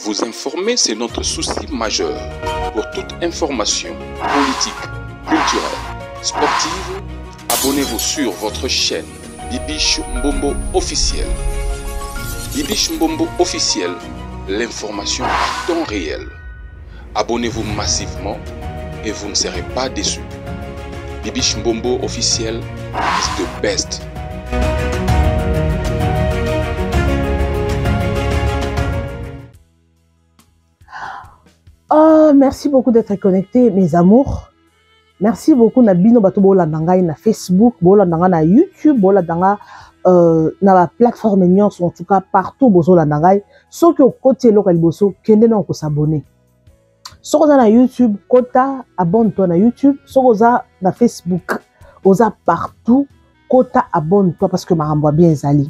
Vous informer, c'est notre souci majeur. Pour toute information politique, culturelle, sportive, abonnez-vous sur votre chaîne Bibiche Mbombo officiel. Bibiche Mbombo officiel, l'information en temps réel. Abonnez-vous massivement et vous ne serez pas déçus. Bibiche Mbombo officiel is the best. Oh, merci beaucoup d'être connectés, mes amours. Merci beaucoup Nabino Bato Bolandanga na Facebook, Bolandanga na YouTube, Bolandanga na la plateforme Nyons, en tout cas partout Bozolandanga. Ceux qui ont côté local bosso, kende na ko s'abonner. Ceux qui sont na YouTube, kota abonne-toi na YouTube. Ceux qui sont na Facebook, oza partout, kota abonne-toi parce que marambo bien zali.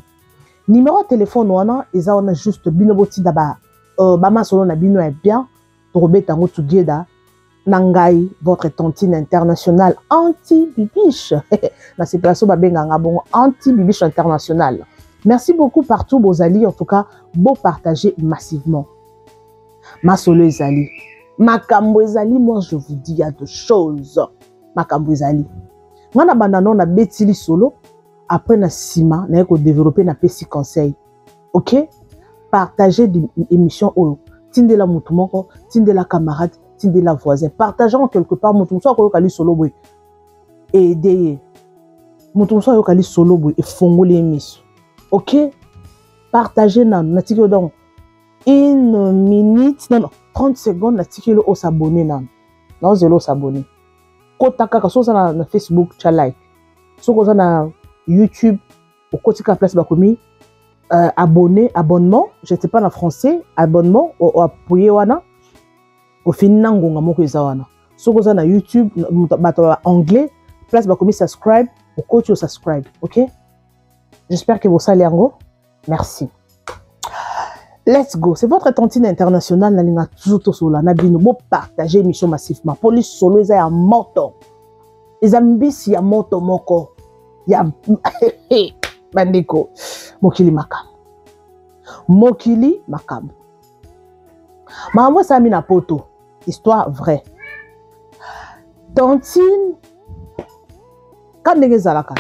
Numéro de téléphone wana, eza on a juste bino boti daba bama solo na bino est bien. Robetango Tougeda, Nangai, votre tontine internationale anti-bibiche. Na situation babenganga bon anti-bibiche international. Merci beaucoup partout, Bozali. En tout cas, beau partager massivement. Ma solo Ezali. Makambo Ezali, moi je vous dis, il y a deux choses. Makambo Ezali. Moi, na banano na betili solo. Après, na sima, na yeko développer na pesi conseil. Ok? Partager des émissions au Tindela Moutoumoko, Tindela camarade, Tindela voisin. Partageons quelque part Moutoumso Kali solo boy. Et aider. Moutoumso Kali solo boy et fongoli émission. Ok? Partagez nan tiki donc 1 minute, non, 30 secondes na tiki au s'abonner nan. Non, zéro s'abonner. Kota kaka so na Facebook, cha like. So ko na YouTube, au kotika place bakomi. Abonnement, je ne sais pas en français, abonnement, au appuyé wana, au finango nga moko ezawana. So ko na YouTube, bato anglais, place ba komi subscribe, au coach subscribe, ok? J'espère que vous salez ango. Merci. Let's go. C'est votre tontine internationale na linga tuto sola na bino bo partager émission massivement. Police solo eza ya moto. Ezambisi ya moto moko. Ya bandeko. Mokili makam. Mokili makam. Maman ça mis na poto. Histoire vraie. Tontine. Quand ndenge zalaka.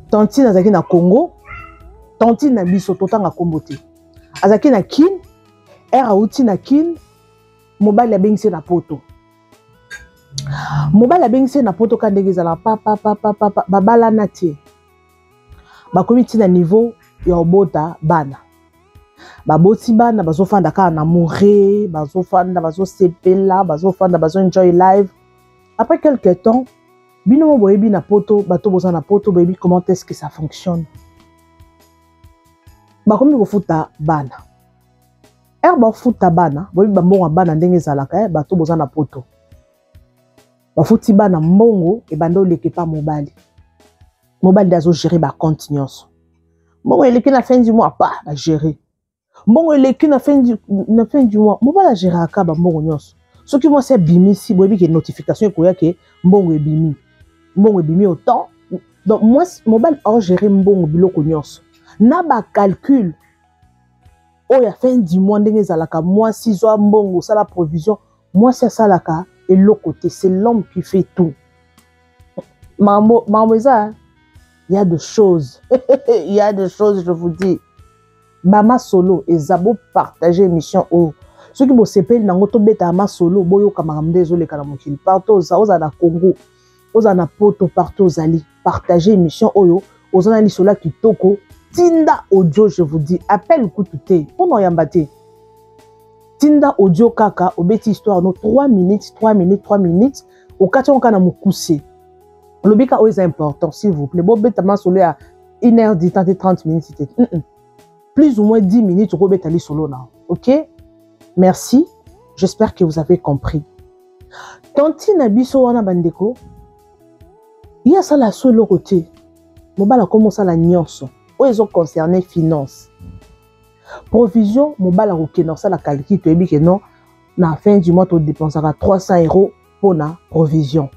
Tontine azaki na Congo. Tontine na biso totanga kombote. Azaki na kin. Era uti na kin. Mobile ya bengise na poto. Mobile ya bengise na poto quand ndenge zalaka. Papa. Babala na tie. Bakomi tina niveau ya obota bana. Baboti bana bazofanda ka na mourir, bazofanda bazosepela, bazofanda bazo enjoy live. Après quelques temps, bino boyebi na poto, bato boza na poto boyebi comment est-ce que ça fonctionne. Bakomi ko futa bana. Ba futa bana, boyebi ba mbongo bana ndenge zalaka, bato boza na poto. Ba futi bana mbongo e bando leke pa mobali. Mobile d'azo gérer ba compte nyonso. Bon il est na fin du mois pas à gérer. Bon il est na fin du mois, mobile à gérer aka ba mbongo nyonso. Ce qui moi c'est bimi si boyebi que notification ko ya ke mbongo e bimi. Mbongo e bimi autant. Donc moi mobile a gérer mbongo biloko nyonso. Na ba calcul. Oh ya fin du mois ndenge zalaka moi si zo mbongo ça la provision, moi c'est ça la ka et l'autre côté c'est l'homme qui fait tout. Mambo ça il y a des choses. Il y a des choses, je vous dis. Bama solo et zabo partager émission au. Ceux qui vont s'épelle dans l'auto bêta ma solo, boyo kamaram désolé kalamokil. Partout aux na Congo, aux na poto partout aux ali. Partager émission oyo, aux ali sola qui toko. Tinda audio, je vous dis. Appel koutoute. Pendant yambate. Tinda audio kaka, au bêti histoire, no 3 minutes. Au 4 ans kana moukousé. Le bika est important, s'il vous plaît. Bon, bêtement, solo à 1h10, 30 minutes. Plus ou moins 10 minutes, au bêtali solo là. Ok? Merci. J'espère que vous avez compris. Tontine abiso wana bandeko. Il y a ça la solo côté. Mobala commence à la nyonso. Où ils ont concerné finance. Provision, mobala ok non ça la calcul. Tu as dit que non. Na fin du mois, tu dépensera 300 € pour la provision.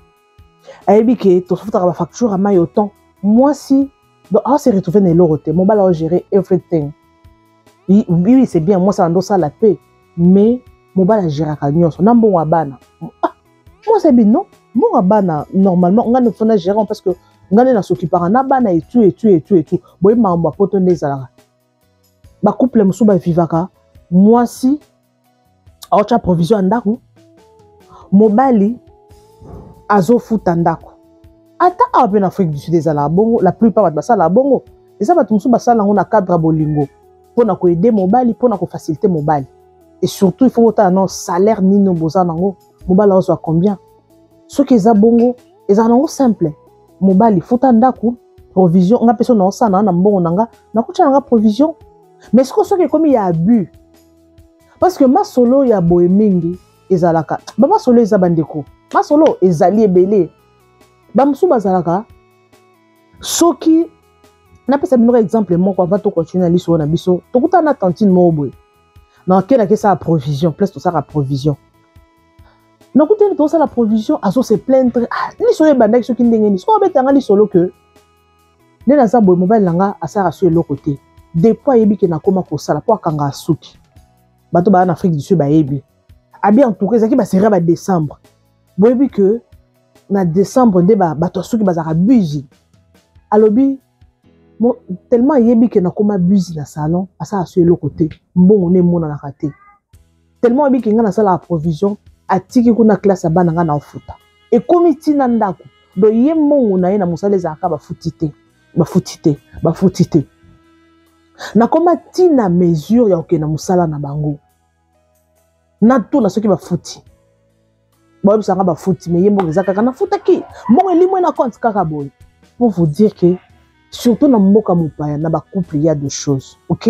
Ayebi que tu fais ta facture à maille autant. Moi si donc on s'est retrouvé dans l'autre, mon bal a géré everything. Oui, c'est bien, moi ça ando ça la paix. Mais mobile gérer nyonso na mbongo bana. Moi c'est bien non. Mbongo bana normalement on a fona gérer parce que on a s'occuper na bana et tout. Boy mamba poto ndezala. Ba couple musu ba vivaka. Moi si acha provision andako. Mobile azo futa ndako. Ata en Afrique du Sud ezala bongo, la plupart ba sala bongo. Et ça va tout musu ba sala on a cadre bolingo. Pour na ko aider mobile, pour na ko faciliter mobile. Et surtout, il faut que tu aies un salaire ni no boza nango. Mobile a combien? Ce qui est bongo, c'est simple. Mobile, il faut que provision. On a personne dans ça, na mbongo nanga, na kucha nanga provision. Mais ce que comme il y a abus. Parce que ma solo ya boemingi ezalaka. Ba ma solo ezabandeko. Ma solo ezali ebele. Ba musu bazalaka. Soki na pesa bino exemple moi on va to continuer ali so na biso. To kuta na tantine mo boy. Non, quelle est sa provision? Plus tout ça la provision. Non, écoutez, tout ça la provision, à se plaindre. Ah, les solo bandek ceux qui n'engagent. Ce qu'on va mettre les solo que les nasa boy mobile langa à ça sur l'autre côté. Des fois yebi que na koma ko sala pour kanga souki. Bato ba en Afrique du Sud ba yebi. A bien en tout cas ça qui va sera ba décembre. Boy yebi que na décembre nde ba bato souki ba za buzi. Alobi tellement yebi que na koma buzi na salon à ça sur l'autre côté. Bon on est mon na raté. Tellement yebi que na sala la provision atiki kuna classe ba na na ofuta. Et comité na ndako do ye mongo na ye na musale za ka ba futite. Ba futite. Na koma tina mesure ya okena musala na bango. Na tout na soki ba futi. Ba bisanga ba futi mais yembo ezaka kana futa ki. Mongo elimwe na compte kaka boy. Pour vous dire que surtout dans mboka mopaya na ba couple il y a deux choses. OK?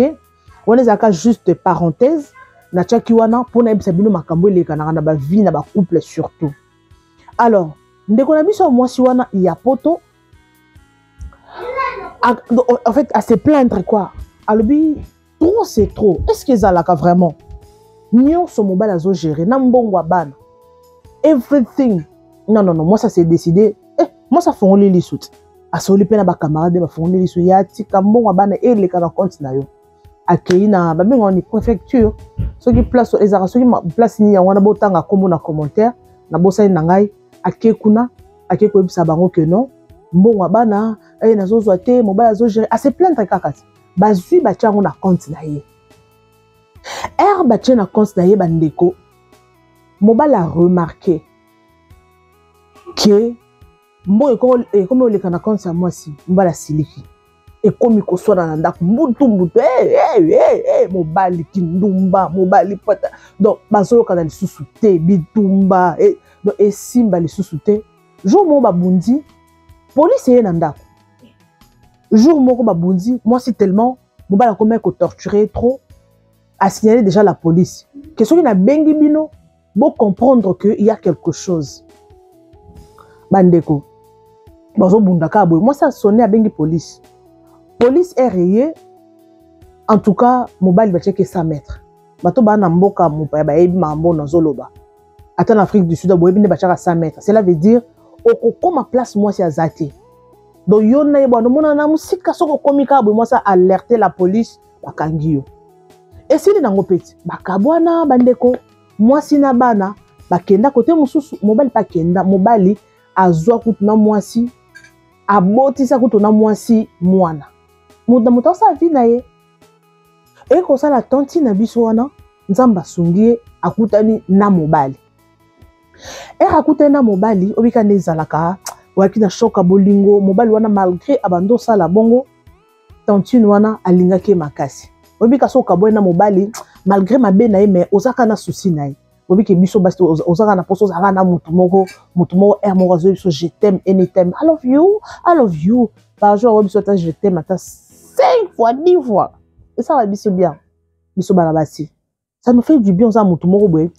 On les a juste parenthèse na tchaki wana pour na ebisa bino makambo eleka na ba vie na ba couple surtout. Alors, ndeko na biso moi si wana il y a poto en fait à se plaindre quoi. Alobi trop c'est trop. Est-ce que ça là vraiment? Nyo so mobile azo gérer na mbongo bana. Everything. Non, moi ça c'est décidé. Moi ça font les sout. Asoli pena ba camarade ba font les sout ya tika mbongo bana et les kana compte na yo. Akei na ba bengo ni préfecture. Ce qui place les ara soki place ni ya wana botanga kombo na commentaire na bosa na ngai akekuna akeko ebisa bango que non. Mbongo bana nazo te mobile azo gérer. À se plaindre kakati. Bazui ba tiango na compte na ye. Ba tia na compte na ye bandeko. Mobile a remarqué que mbongo comme oleka na compte ya mwasi mbala siliki. Et comme il soit dans la mbutu mobile kindumba mobile pata donc bazolo kana lisusu te bitumba et donc et simba lisusu te jour mo babundi police est na ndako jour moko babundi moi c'est tellement mobile a comment ko torturer trop a signaler déjà la police que soki na bengi bino bon comprendre que il y a quelque chose bandeko bazo bundaka boy moi ça sonné à bengi police. Police est rayée. En tout cas, mobile va checker 100 mètres. Bato ba na mboka mopaya ba ebi mambo na zoloba. Attends l'Afrique du Sud, boyebi ne ba chaka 100 mètres. Cela veut dire okoko ma place moi si azati. Donc yona yebo no mona na musika soko komika bo moi ça alerter la police bakangi yo. Et si ni nango peti bakabwana bandeko moi si na bana bakenda côté mususu mobile pa kenda mobile azwa kutu na mwasi abotisa kutu na mwasi mwana. Muda sa vie na ye. Et ko sala tonti na biso wana nzamba sungie akutani na mobali. Akutani na mobali obika nezalaka waki na shoka bolingo mobali wana malgré abando sala bongo tonti wana alingaki makasi. Obika soka boy na mobali malgré mabe na ye mais ozaka na souci na ye. Obika biso basi ozaka na poso ozaka na mutu moko mo biso je t'aime anytime. I love you. Par jour biso ta je t'aime ata 5 fois, 10 fois. Et ça va bien. Biso balabasi. Ça nous fait du bien, ça, mutu moko boy.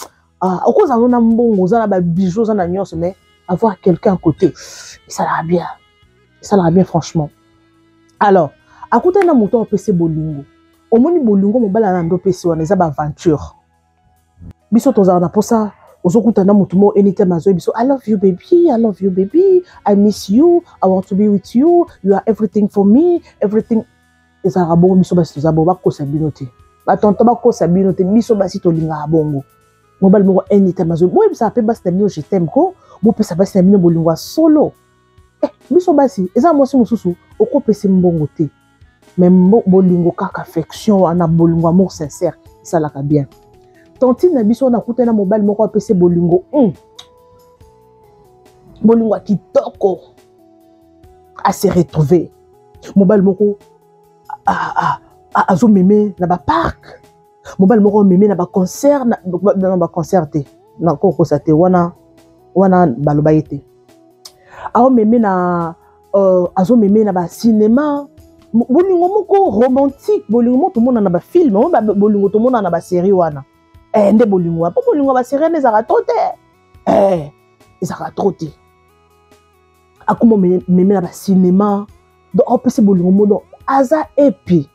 Au cause on a mbongo, on a ba bijoux, on a nyos, mais avoir quelqu'un à côté, ça va bien. Ça va bien, franchement. Alors, à côté na mutu on peut se bolingo. Au moni bolingo, mon bala na ndo pesi on est aventure. Biso toza na pour ça. Ozokuta na mutu mo anytime azo biso I love you baby, I miss you, I want to be with you, you are everything for me, everything. Ezara bongo biso basi toza bo bakosa binote. ba tonton ba ko sabino te biso basi to linga bongo mobali moko enita mazo boy ça pe basi na bino je t'aime ko bo pe ça basi na bino bolingwa solo biso basi eza mosi mususu okopesa mbongo te même bolingo kaka affection ana bolingo amour sincère ça la ka bien tantine na biso na kutana mobali moko apesa bolingo bolingo kitoko à se retrouver mobile moko azo meme na ba parc mobile moko meme na ba concert na ba concerté na ko sa te wana baloba yete azo meme na azo meme na ba cinéma bolingo moko romantique bolingo moko mona na ba film bolingo to mona na ba série wana nde bolingo pa bolingo ba série ne za trop te ezaka trop te akuma meme na ba cinéma donc on peut se bolingo mono aza epi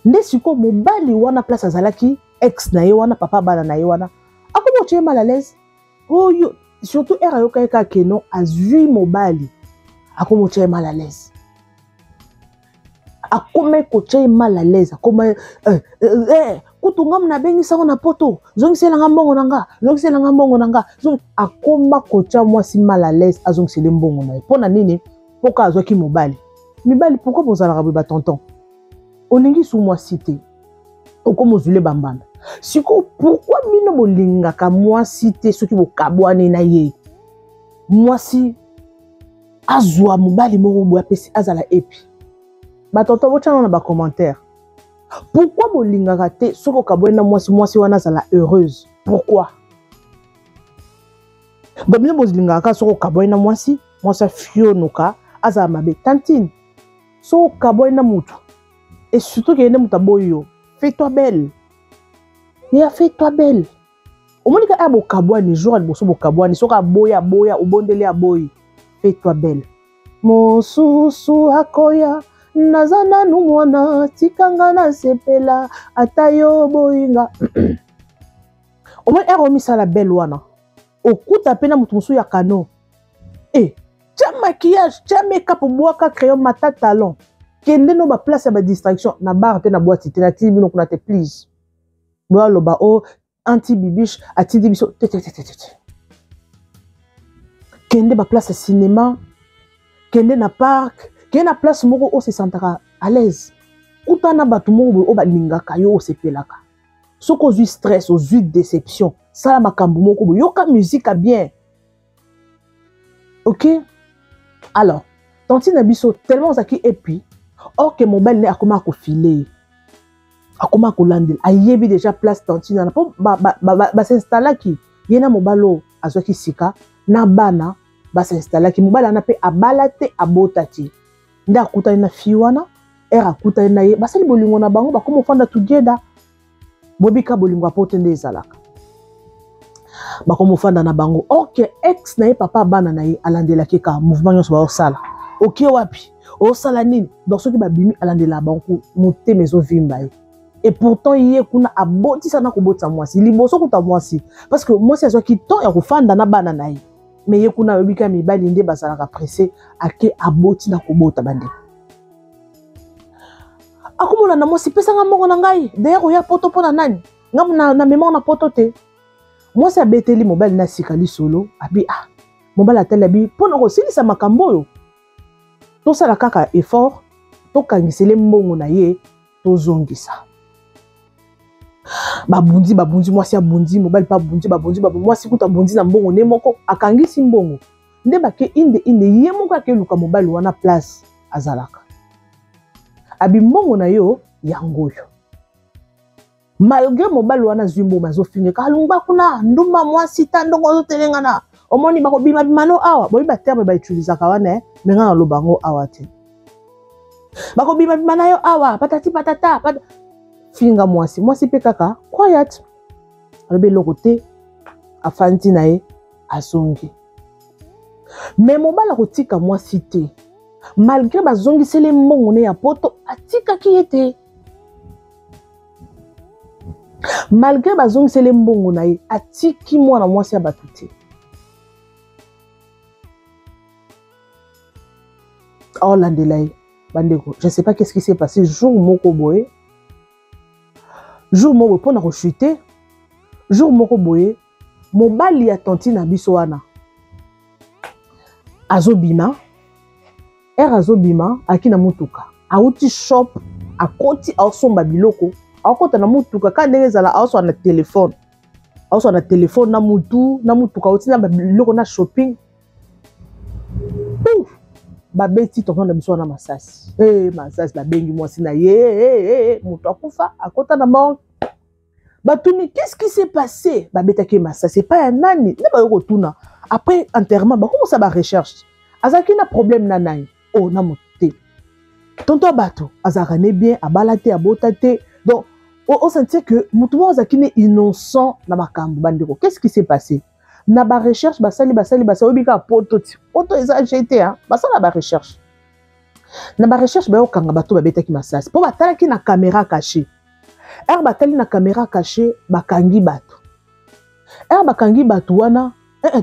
nde siko mobali wana place azalaki ex na ye wana papa bana na ye wana akuma tu es mal à l'aise yo surtout era yo kaka keno azui mobali akuma tu es mal à l'aise akuma ko tu es mal à l'aise akuma kutunga mna bengi sango na poto zongisela ngambongo nanga akoma ko tu moi si mal à l'aise azongisela mbongo na ye pona nini pourquoi azwaki mobali mibali pourquoi bozalaka boye batonton olingi sous moi cité okomozule bambanda siko pourquoi bino bolingaka mwasi te soki bokabwane na ye mwasi azwa mobali moko boye apesi azala epi batonton botyana na bacommentaire pourquoi bolingaka te soki okabwane na mwasi wana azala heureuse pourquoi bamino bozilingaka soki okabwane na mwasi afionoka azala mabe tantine so kaboy na mutu et surtout que muta boyo fais-toi belle fais-toi belle au moins ka abo kabwa ni jour aliboso bo kabwa ni so ka boya obondele aboyi fais-toi belle mosusu akoya nazana nu mwana tikanga na sepela atayo boyinga au moins eromisa la belle wana okuta pena mutu musu ya kano tiens maquillage, tiens make-up pour boire crayon mata talon. Kende no ba place ba distraction na bar te na boîte te na ti bino kuna te please. Boa lo ba o anti bibiche ati dibiso te. Kende ba place cinéma, kende na parc, kende na place moko o se sentaka à l'aise. Utana batu moko o ba lingaka yo o se pelaka. Soko zui stress, o zui déception, sala makambu moko yoka musique bien. OK? Alors, tantine biso tellement zaki epi, or que mobile ne akoma ko filer. Akoma ko landel. Ayebi déjà place tantine na po ba s'installer ki. Yena mobalo azwaki sika na bana ba s'installer ki mobile na pe abalate abotati. Nda akuta na fiwana, era akuta na ye, basali bolingo na bango ba komo fanda together. Bobika bolingo apote nde ezalaka. Bakomo fanda na bango ok ex na ye papa bana na ye alandela keka mouvement nyonso ba osala ok wapi osala nini donc soki babimi alandela bango mote mezo vimba ye et pourtant ye kuna aboti sana kobota mwasi liboso kuta mwasi parce que mwasi azwaki temps ya kofanda na bana na ye mais ye kuna yobika mibali nde bazalaka pressé ake aboti na kobota bande akomona na mwasi pesa nga mbongo na ngai d'ailleurs oya poto pona nani ngamu na mémoire na poto te moi c'est beteli mobile na sikali solo abi mobile atela bi pona ko silisa makambo yo to sala kaka effort to kangisele mbongo na ye to zongisa babundi mwasi abundi mobile pa bundi babundi mwasi kuta bundi na mbongo ne moko akangisi mbongo nde bake inde ye moko akeluka mobile wana place azalaka abi mbongo na yo yangoyo malgré mobile wana zwimbo mazofinge kalungba kuna nduma mwasi tandongo zotelengana omoni bako bima bimano awa boyi ba terme ba utiliser ka wana menga lo bango awa te bako bima bimana yo awa patati patata finga mwasi pe kaka quiet albe lokote afanti na ye asongi mais mobile ko tika mwasi te malgré bazongisele mbongo ne ya poto atika ki ete malgré bazongisele mbongo na ye atiki mwana mwasi ya bato te aolandela ye bandeko je sais pas qu'est-ce qui s'est passé jour moko boye jour moko pona ko chuter jour moko boye mobali ya tanti na biso wana azobima azobima akina mutuka auti shop akoti ausomba biloko akota na mutuka ka ndenge zala auswa na telefone na mutuka auti na biloko na shopping babeti tonton na biso wana masasi masasi babengi mwasi na ye mutu akufa akota na mort batuni qu'est-ce qui s'est passé babetaki masasi pas ya nani ne ba yokotuna après enterrement bakomosa ba recherche azaki na problème na nani na moté tonton bato azaka ne bien abalate abotate donc on sentait que mutu mo azaki ne innocent na makambo bandeko qu'est-ce qui s'est passé na ba recherche basali obika poto eza jeté basala ba recherche na ba recherche ba yokanga bato babetaki masasi po batalaki na caméra cachée batali na caméra cachée bakangi bato bakangi bato wana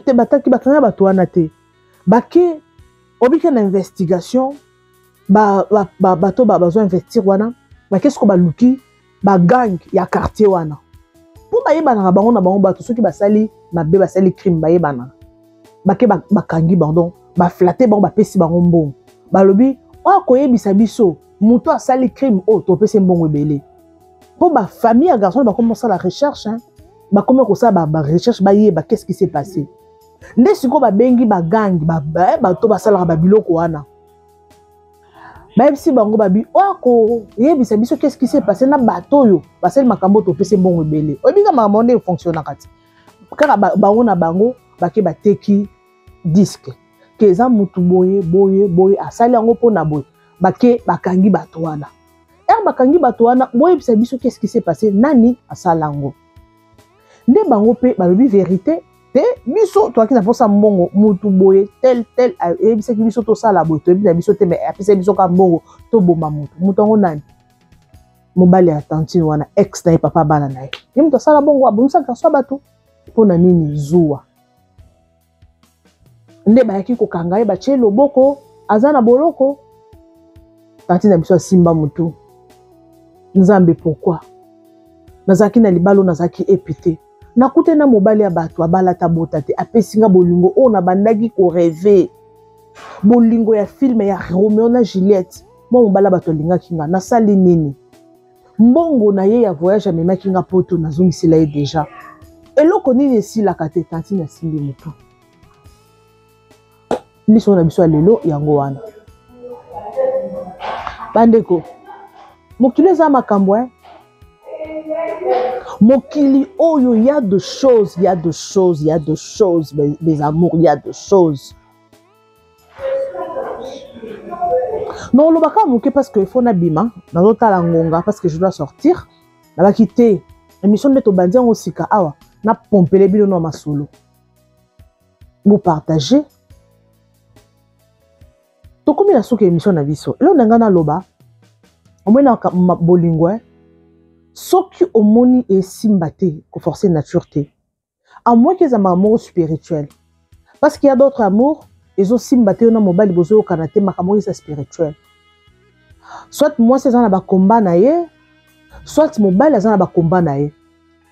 te bataki bakanga bato wana te bake obika na investigation bato bazo investir wana qu'est-ce que baluki gang ya quartier wana pour bayebana bango na bango bato soki basali mabe basali crime bayebana bake bakangi pardon baflatter bango bapesi bango mbongo balobi koyebisa biso muto asali crime topesi mbongo ebele po famille ya garçon bakomença la recherche bakomi kosala recherche bayeba qu'est-ce qui s'est passé nde siko babengi bagang bato basalaka babiloko wana bayebisi bango babi koyebisa biso qu'est-ce qui s'est passé na bato oyo basali makambo topesi mbongo ebele oyebika makambo nde efonctionnaka ti kaka bango na bango bake bateki disque ke eza mutu boye asali yango mpona boye bake bakangi bato wana bakangi bato wana boyebisa biso qu'est-ce qui s'est passé nani asala yango nde bango mpe balobi vérité te biso toaki na posa mbongo mutu boye tel eyebisaki biso tosala boye toyebisa biso te me apesa biso ka mbongo toboma mutu yango nani mobali ya tantine wana ex na ye papa bana na ye mutu asala bongo abomisaka so bato mpona nini zuwa nde bayaki kokanga ye batie loboko aza na boloko tantine na biso asimba mutu nzambe pourquoi nazaki na libalo nazaki épité nakute na mobali ya bato abalata bota te apesinga bolingo na bandaki ko rêver bolingo ya film ya Romeo na Juliette mobala bato alingaki nga nasali nini mbongo na ye ya voyage amemaki nga poto nazongisila ye déjà eloko nini esilaka te tantine asimbi mutu biso na biso lelo yango wana bandeko mokili eza makambo mokili oyo y a de choses mes amours, il y a de choses non lobaka moke parce que il faut na bima nazotala ngonga parce que je dois sortir na quitter émission de to bandi ngo sika awa na pompele bino na masolo vous partager to komi na soki émission na biso elo nanga loba omwena bolingo soki omoni esimba te ko forcer nature te à moins que ça amour spirituel parce qu'il y a d'autres amours ils ont simba te na mobali bozo yo kanate makambo isa spirituel soit moi c'est dans ba combat na ye soit mobali azana ba combat na ye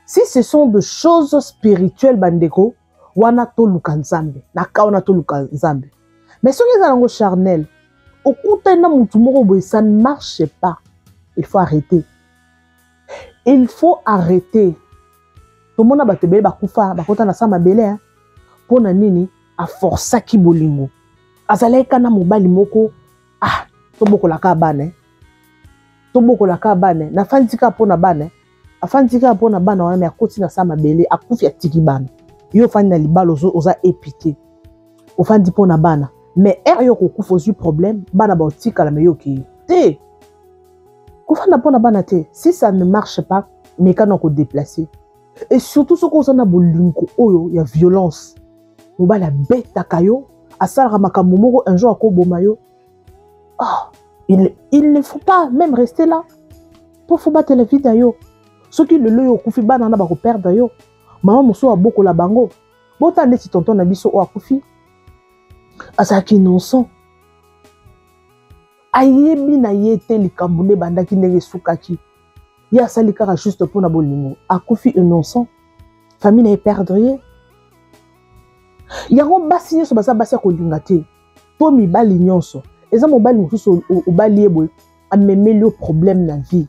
si ce sont de choses spirituelles bandeko wana to luka nzambe na kaona to luka nzambe mais soki ezala ngo charnel okuta na mutu moko boye ça ne marche pas il faut arrêter tout le monde a battu bakufa bakota na sama bele pona nini a força ki bolingo azaleka na mobali moko tobokola ka bane na fandika pona bane afandika pona bana wana me akoti na sama bele akufi atiki bana yo fandi na libalo oza épité ofandi pona bana mais yo kokufa ozu problème bana ba otika la meyo ki te kofanda pona bana te si ça ne marche pas mais quand on peut déplacer et surtout ce qu'on a bolingo oyo ya violence mobala beta kayo asala makambo moko un jour ko bomayo il ne faut pas même rester là pour faut battre la vie d'ayo ce qui le loyo kufi bana na ba ko perdre yo maman moso a beaucoup la bango bota neti tonton na biso o akufi asaki innocent ayebi na yete likambo ne bandaki ndenge sukaki ya sali kaka juste pour na bolingo akufi innocent famille na perdre yango basi nyonso baza basi ya kolinga te to mibali nyonso eza mobali mosusu obali ye boye amemeli yo problème na vie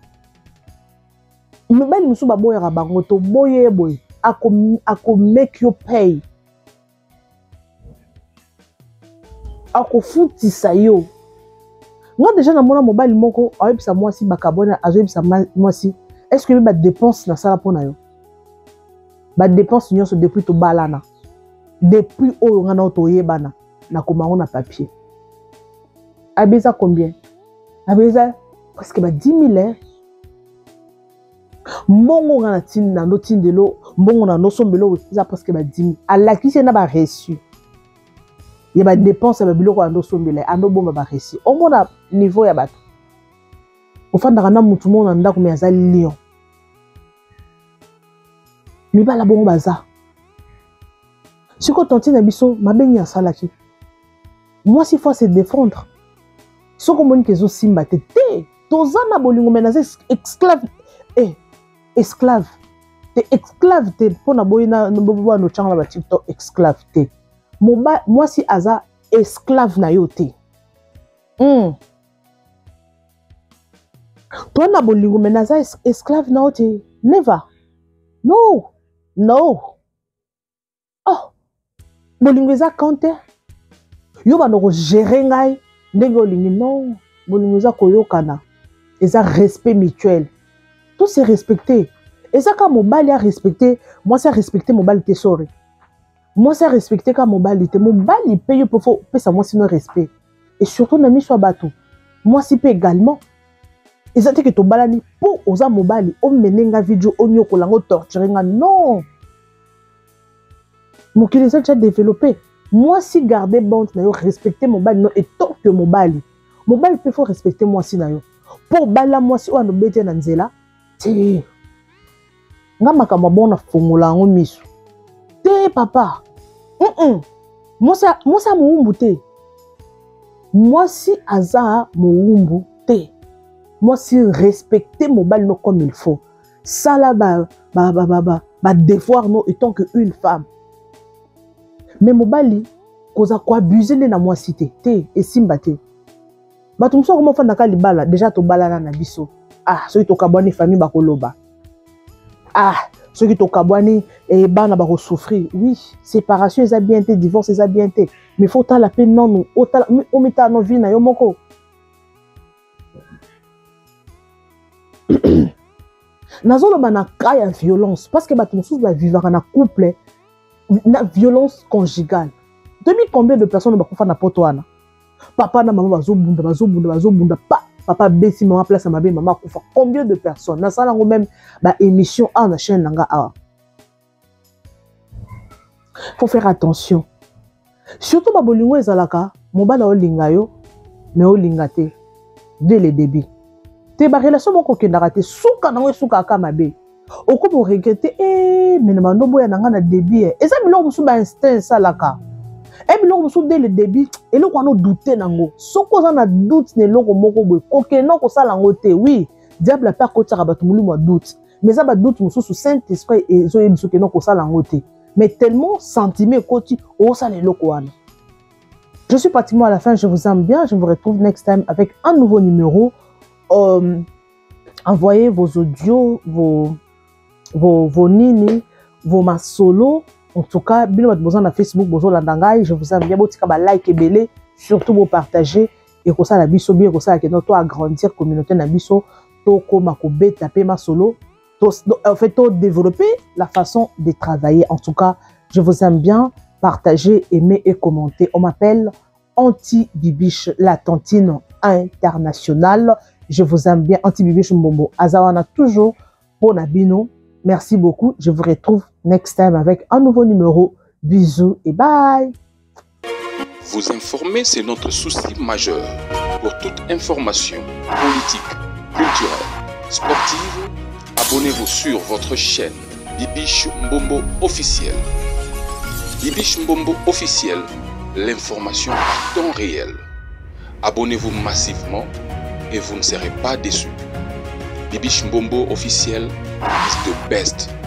mibali mosusu baboyaka bango to boye ye boye ako make you pay ako futisa yo nga déjà namona mobali moko ayebisa mwasi bakabona azoyebisa mwasi est-ce que ba dépense na sala pona yo ba dépense nyonso depuis to balana depuis oyo nga na toyebana na komango na papier abeza combien abeza presque ba 10 000 mbongo nga na tindi na tindelo mbongo na nosombelo eza presque ba 10 000 alakisi na ba reçu ya ba dépense ba biloko ando sombela ando bomba ba reçu au mona niveau ya bato ofandaka na mutu mona ndako me aza lion mibala bongo baza siko tonti na biso mabengi asalaki moi si faut se défendre soko moni kezo simba te toza na bolingo menaze esclave esclave te pona boyina no no changa ba TikTok esclave te moi si aza esclave na yo te toi na bolingo menaza esclave na yo te never no oh bolingo eza kante yo banoko gérer ngai ndenge olingi non bolingo eza koyokana eza respect mutuel tout se respecter eza ka mobali a respecter moi c'est respecter mobali te sori moi c'est respecter ka mobali te mobali pe yo faut pesa moi sinon respect et surtout na miso bato moi si pe également eza te que to balani po oza mobali o menenga video o nyokola ngo torturer nga non mon qui les a déjà développé moi si garder bande na yo respecter mobali non et tant que mobali peut faut respecter moi si na yo pour bala moi si o ando bete na nzela ti nga makambo bona fongola ngo miso te papa moi ça moumbu te moi si aza moumbu te moi si respecter mobali non comme il faut ça là ba devoir non étant que une femme mais mobali koza ko abuser na moi cité te et simba te bato mso ko mofanda ka libala déjà to balana na biso soki to kabwani famille bakoloba soki to kabwani et bana ba souffrir oui séparation eza bien te divorce eza bien te mais faut ta la peine non o mita no vie na yo moko nazoloba na cas ya violence parce que bato mosusu ba vivre na couple na violence conjugale. Depuis combien de personnes bakufa na poto wana? Papa na maman bazobunda papa besi maman place ma be maman kufa. Combien de personnes? Na sala ngo même ba émission na chaîne nanga awa. Faut faire attention. Surtout ba bolingo ezalaka mobala olinga yo mais olinga te dès le début. Te ba relation moko kendaka te suka nango suka ka mabe. Oko bo regretter mais na mando boya nanga na début eza biloko musu ba instinct salaka biloko musu dès le début eloko wana douter nango soko za na doute ne loko moko boy koke non ko sala ngo te oui diable a pas kotaka batu mulimo doute mais ça ba doute musu saint esprit ezo yebiso ke non ko sala ngo te mais tellement sentiment koti o sala eloko wana. Je suis pratiquement à la fin, je vous aime bien, je vous retrouve next time avec un nouveau numéro. Envoyez vos audios, vos nini, vos masolo. En tout cas, bien besoin na Facebook, besoin landangai, je vous aime bien. Botika ba like et belé, surtout vous partager et que ça la biso bien, que ça que notre agrandir communauté na biso, to koma ko beta pe masolo, en fait to développer la façon de travailler. En tout cas, je vous aime bien. Partagez, aimez et commentez. On m'appelle Anti Bibiche, la tantine internationale. Je vous aime bien, Anti Bibiche Mbombo. Azawana toujours pour Nabino. Merci beaucoup. Je vous retrouve next time avec un nouveau numéro. Bisous et bye. Vous informer, c'est notre souci majeur. Pour toute information politique, culturelle, sportive, abonnez-vous sur votre chaîne Bibiche Mbombo officiel. Bibiche Mbombo officiel, l'information à temps réel. Abonnez-vous massivement et vous ne serez pas déçus. Bibiche Mbombo officiel is the best.